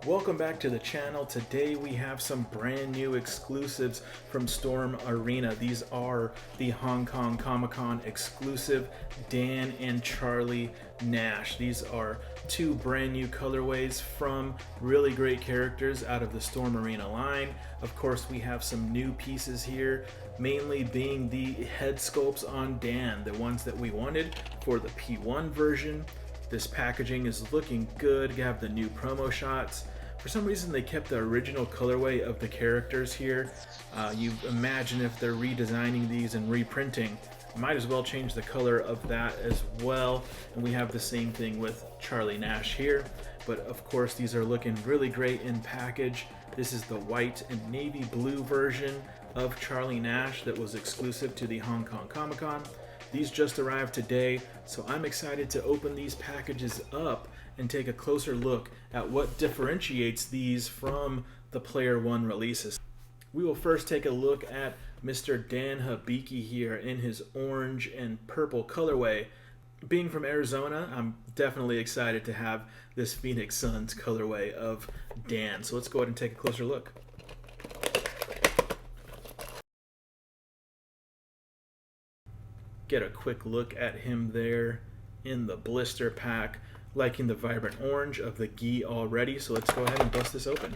Welcome back to the channel. Today we have some brand new exclusives from Storm Arena. These are the Hong Kong Comic-Con exclusive Dan and Charlie Nash. These are two brand new colorways from really great characters out of the Storm Arena line. Of course, we have some new pieces here, mainly being the head sculpts on Dan, the ones that we wanted for the P1 version. This packaging is looking good. You have the new promo shots. For some reason, they kept the original colorway of the characters here. You imagine if they're redesigning these and reprinting, might as well change the color of that as well. And we have the same thing with Charlie Nash here. But of course, these are looking really great in package. This is the white and navy blue version of Charlie Nash that was exclusive to the Hong Kong Comic-Con. These just arrived today, so I'm excited to open these packages up and take a closer look at what differentiates these from the Player One releases. We will first take a look at Mr. Dan Hibiki here in his orange and purple colorway. Being from Arizona, I'm definitely excited to have this Phoenix Suns colorway of Dan. So let's go ahead and take a closer look. Get a quick look at him there in the blister pack. Liking the vibrant orange of the gi already, so let's go ahead and bust this open.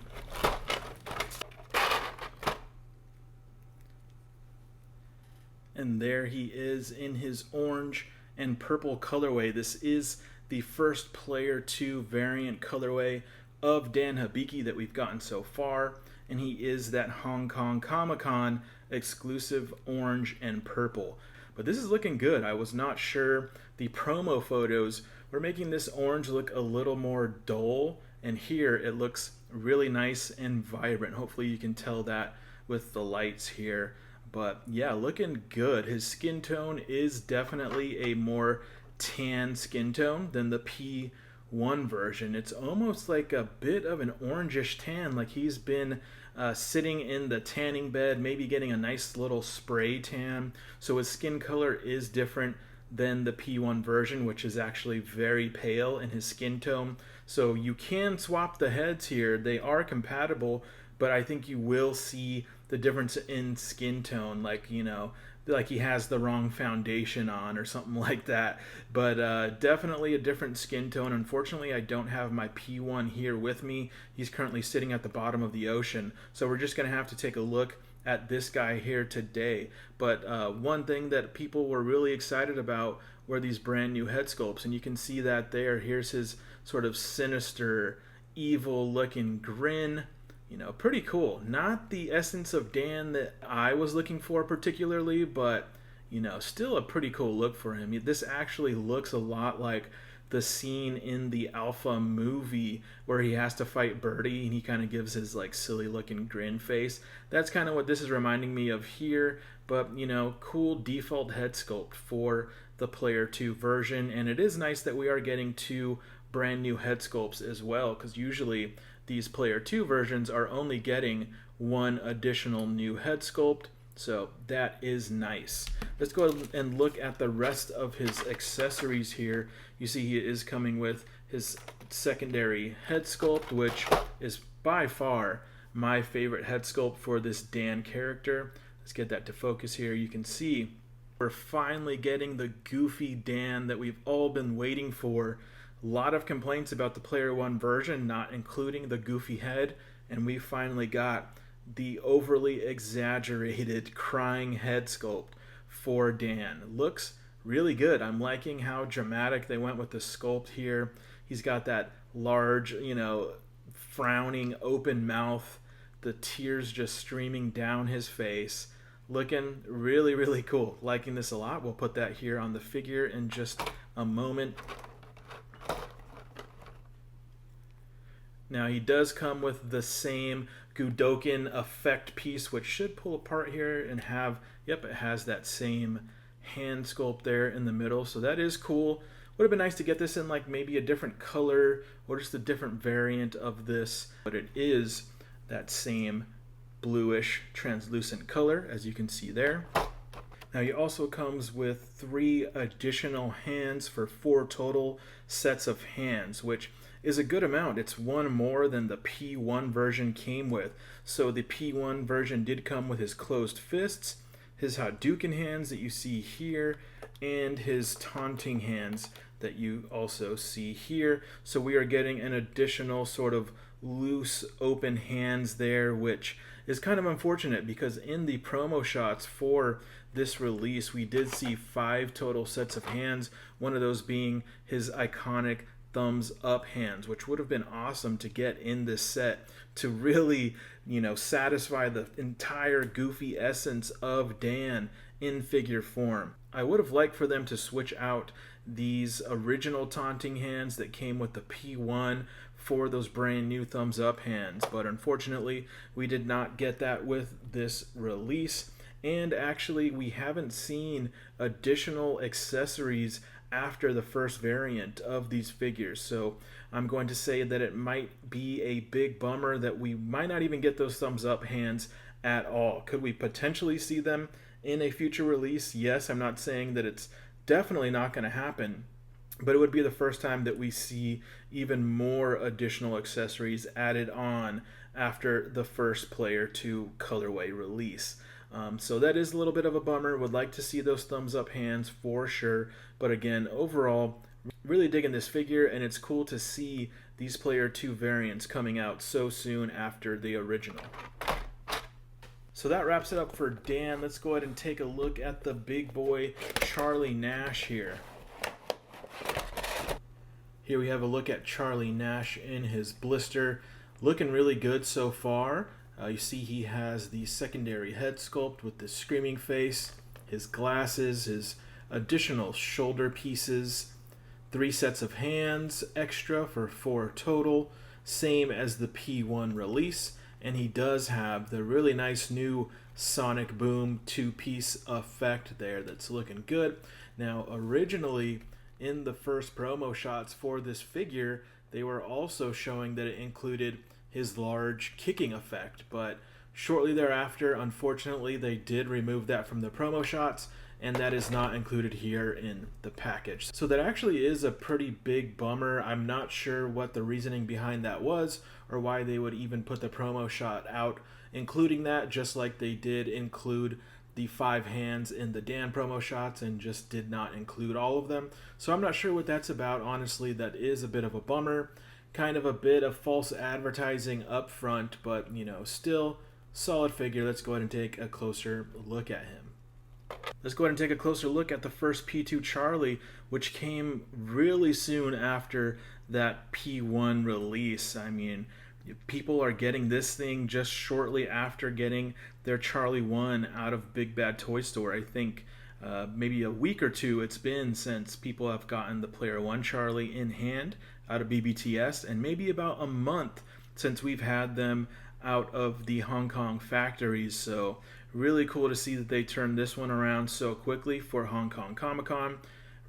And there he is in his orange and purple colorway. This is the first Player 2 variant colorway of Dan Hibiki that we've gotten so far, and he is that Hong Kong Comic-Con exclusive orange and purple. But this is looking good. I was not sure. The promo photos were making this orange look a little more dull, and here it looks really nice and vibrant. Hopefully you can tell that with the lights here. But yeah, looking good. His skin tone is definitely a more tan skin tone than the P1 version. It's almost like a bit of an orangish tan, like he's been sitting in the tanning bed, maybe getting a nice little spray tan. So his skin color is different than the P1 version, which is actually very pale in his skin tone. So you can swap the heads here. They are compatible, but I think you will see the difference in skin tone, like, you know, like he has the wrong foundation on or something like that. But definitely a different skin tone. Unfortunately, I don't have my P1 here with me. He's currently sitting at the bottom of the ocean, so we're just gonna have to take a look at this guy here today. But one thing that people were really excited about were these brand new head sculpts, and you can see that there. Here's his sort of sinister, evil looking grin. You know, pretty cool. Not the essence of Dan that I was looking for particularly, but, you know, still a pretty cool look for him. This actually looks a lot like the scene in the Alpha movie where he has to fight Birdie and he kind of gives his like silly looking grin face. That's kind of what this is reminding me of here, but, you know, cool default head sculpt for the Player 2 version. And it is nice that we are getting two brand new head sculpts as well, because usually these Player 2 versions are only getting one additional new head sculpt, so that is nice. Let's go ahead and look at the rest of his accessories here. You see he is coming with his secondary head sculpt, which is by far my favorite head sculpt for this Dan character. Let's get that to focus here. You can see we're finally getting the goofy Dan that we've all been waiting for. A lot of complaints about the Player 1 version not including the goofy head, and we finally got the overly exaggerated crying head sculpt for Dan. Looks really good. I'm liking how dramatic they went with the sculpt here. He's got that large, you know, frowning open mouth, the tears just streaming down his face. Looking really, really cool. Liking this a lot. We'll put that here on the figure in just a moment. Now he does come with the same Gudoken effect piece, which should pull apart here and have, yep, it has that same hand sculpt there in the middle. So that is cool. Would have been nice to get this in like maybe a different color or just a different variant of this, but it is that same bluish translucent color, as you can see there. Now he also comes with 3 additional hands for 4 total sets of hands, which is a good amount. It's one more than the P1 version came with. So the P1 version did come with his closed fists, his Hadouken hands that you see here, and his taunting hands that you also see here. So we are getting an additional sort of loose open hands there, which is kind of unfortunate because in the promo shots for this release we did see 5 total sets of hands, one of those being his iconic thumbs up hands, which would have been awesome to get in this set to really, you know, satisfy the entire goofy essence of Dan in figure form. I would have liked for them to switch out these original taunting hands that came with the P1 for those brand new thumbs up hands, but unfortunately we did not get that with this release. And actually we haven't seen additional accessories after the first variant of these figures, so I'm going to say that it might be a big bummer that we might not even get those thumbs up hands at all. Could we potentially see them in a future release? Yes, I'm not saying that it's definitely not going to happen, but it would be the first time that we see even more additional accessories added on after the first Player 2 colorway release. So that is a little bit of a bummer. Would like to see those thumbs up hands for sure, but again, overall, really digging this figure, and it's cool to see these Player 2 variants coming out so soon after the original. So that wraps it up for Dan. Let's go ahead and take a look at the big boy Charlie Nash here. Here we have a look at Charlie Nash in his blister. Looking really good so far. You see he has the secondary head sculpt with the screaming face, his glasses, his additional shoulder pieces, 3 sets of hands extra for 4 total, same as the P1 release, and he does have the really nice new Sonic Boom 2-piece effect there that's looking good. Now originally in the first promo shots for this figure, they were also showing that it included his large kicking effect, but shortly thereafter, unfortunately, they did remove that from the promo shots, and that is not included here in the package. So that actually is a pretty big bummer. I'm not sure what the reasoning behind that was, or why they would even put the promo shot out including that, just like they did include the 5 hands in the Dan promo shots and just did not include all of them. So I'm not sure what that's about. Honestly, that is a bit of a bummer. Kind of a bit of false advertising up front, but, you know, still solid figure. Let's go ahead and take a closer look at him. Let's go ahead and take a closer look at the first P2 Charlie, which came really soon after that P1 release. I mean, people are getting this thing just shortly after getting their Charlie 1 out of Big Bad Toy Store. I think maybe a week or two it's been since people have gotten the Player 1 Charlie in hand out of BBTS, and maybe about a month since we've had them out of the Hong Kong factories. So really cool to see that they turned this one around so quickly for Hong Kong Comic-Con.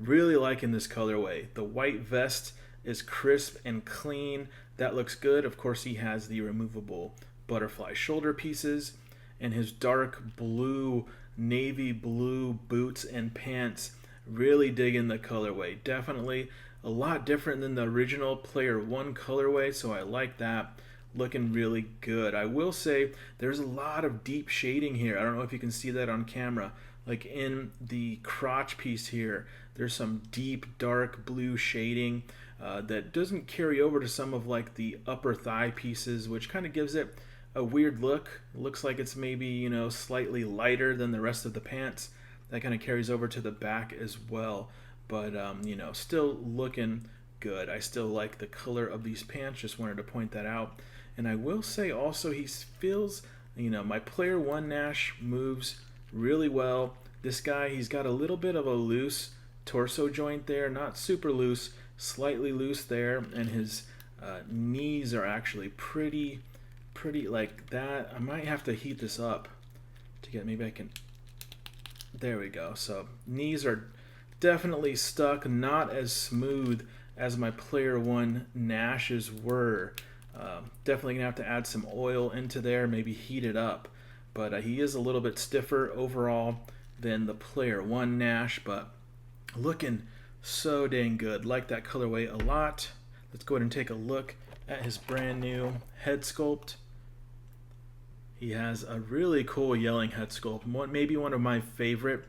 Really liking this colorway. The white vest is crisp and clean. That looks good. Of course, he has the removable butterfly shoulder pieces, and his dark blue, navy blue boots and pants. Really digging the colorway. Definitely a lot different than the original Player 1 colorway, so I like that. Looking really good. I will say there's a lot of deep shading here. I don't know if you can see that on camera. Like in the crotch piece here, there's some deep dark blue shading that doesn't carry over to some of like the upper thigh pieces, which kind of gives it a weird look. It looks like it's maybe, you know, slightly lighter than the rest of the pants. That kind of carries over to the back as well. But, you know, still looking good. I still like the color of these pants. Just wanted to point that out. And I will say also he feels, you know, my Player 1 Nash moves really well. This guy, he's got a little bit of a loose torso joint there. Not super loose, slightly loose there. And his knees are actually pretty like that. I might have to heat this up to get, maybe I can, there we go. So knees are definitely stuck, not as smooth as my Player 1 Nashes were. Definitely gonna have to add some oil into there, maybe heat it up. But he is a little bit stiffer overall than the Player 1 Nash, but looking so dang good. Like that colorway a lot. let's go ahead and take a look at his brand new head sculpt. He has a really cool yelling head sculpt, maybe one of my favorite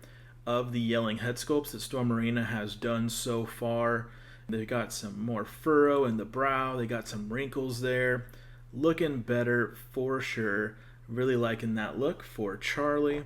of the yelling head sculpts that Storm Arena has done so far. They got some more furrow in the brow, they got some wrinkles there, looking better for sure. Really liking that look for Charlie.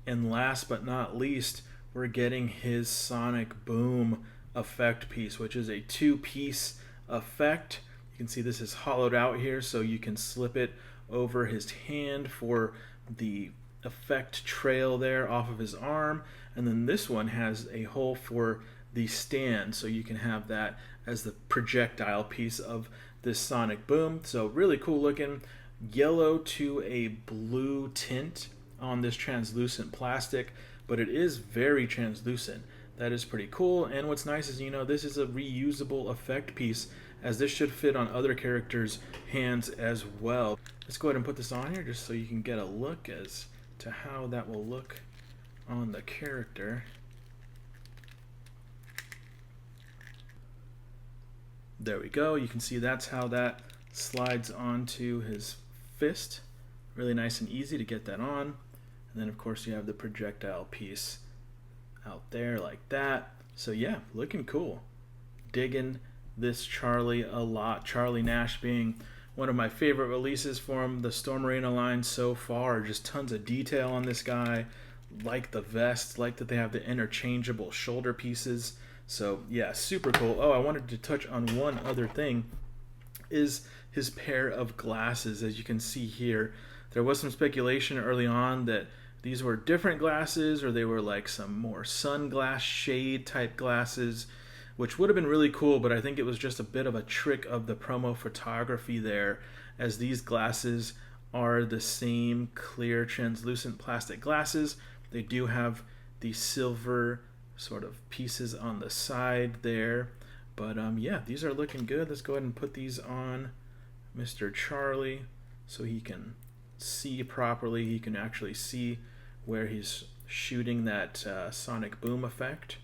And last but not least, we're getting his Sonic Boom effect piece, which is a 2-piece effect. You can see this is hollowed out here, so you can slip it over his hand for the effect trail there off of his arm. And then this one has a hole for the stand, so you can have that as the projectile piece of this Sonic Boom. So really cool looking. Yellow to a blue tint on this translucent plastic, but it is very translucent. That is pretty cool. And what's nice is, you know, this is a reusable effect piece, as this should fit on other characters' hands as well. Let's go ahead and put this on here just so you can get a look as to how that will look on the character. There we go. You can see that's how that slides onto his fist. Really nice and easy to get that on. And then of course you have the projectile piece out there like that. So yeah, looking cool. Digging this Charlie a lot. Charlie Nash being one of my favorite releases from the Storm Arena line so far. Just tons of detail on this guy. Like the vest, like that they have the interchangeable shoulder pieces. So yeah, super cool. Oh, I wanted to touch on one other thing, is his pair of glasses. As you can see here, there was some speculation early on that these were different glasses, or they were like some more sunglass shade type glasses, which would have been really cool, but I think it was just a bit of a trick of the promo photography there, as these glasses are the same clear translucent plastic glasses. They do have the silver sort of pieces on the side there, but yeah, these are looking good. Let's go ahead and put these on Mr. Charlie so he can see properly. He can actually see where he's shooting that Sonic Boom effect.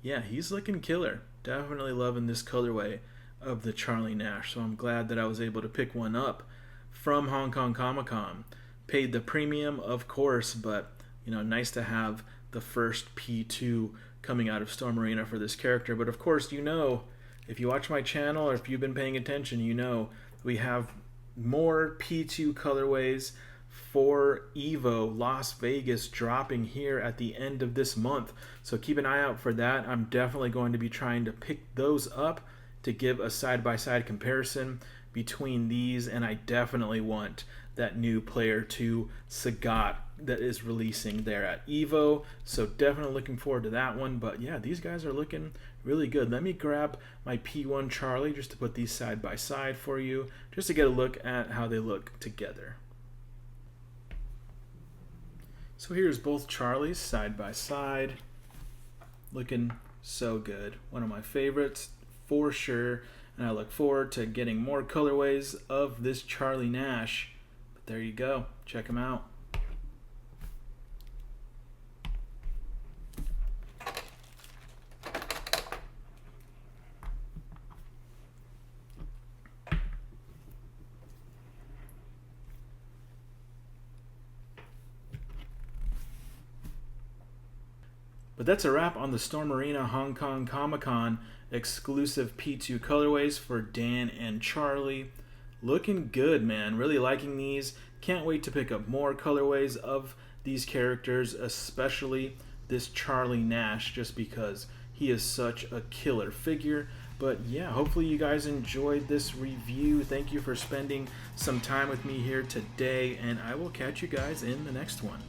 Yeah, he's looking killer. Definitely loving this colorway of the Charlie Nash. So I'm glad that I was able to pick one up from Hong Kong Comic Con. Paid the premium, of course, but you know, nice to have the first P2 coming out of Storm Arena for this character. But of course, you know, if you watch my channel or if you've been paying attention, you know we have more P2 colorways for EVO Las Vegas dropping here at the end of this month. So keep an eye out for that. I'm definitely going to be trying to pick those up to give a side-by-side comparison between these, and I definitely want that new Player 2 Sagat that is releasing there at EVO. So definitely looking forward to that one. But yeah, these guys are looking really good. Let me grab my P1 Charlie just to put these side by side for you, just to get a look at how they look together. So here's both Charlies side by side, looking so good. One of my favorites for sure, and I look forward to getting more colorways of this Charlie Nash. But there you go, check them out. But that's a wrap on the Storm Arena Hong Kong Comic Con exclusive P2 colorways for Dan and Charlie. Looking good, man. Really liking these. Can't wait to pick up more colorways of these characters, especially this Charlie Nash, just because he is such a killer figure. But yeah, hopefully you guys enjoyed this review. Thank you for spending some time with me here today, and I will catch you guys in the next one.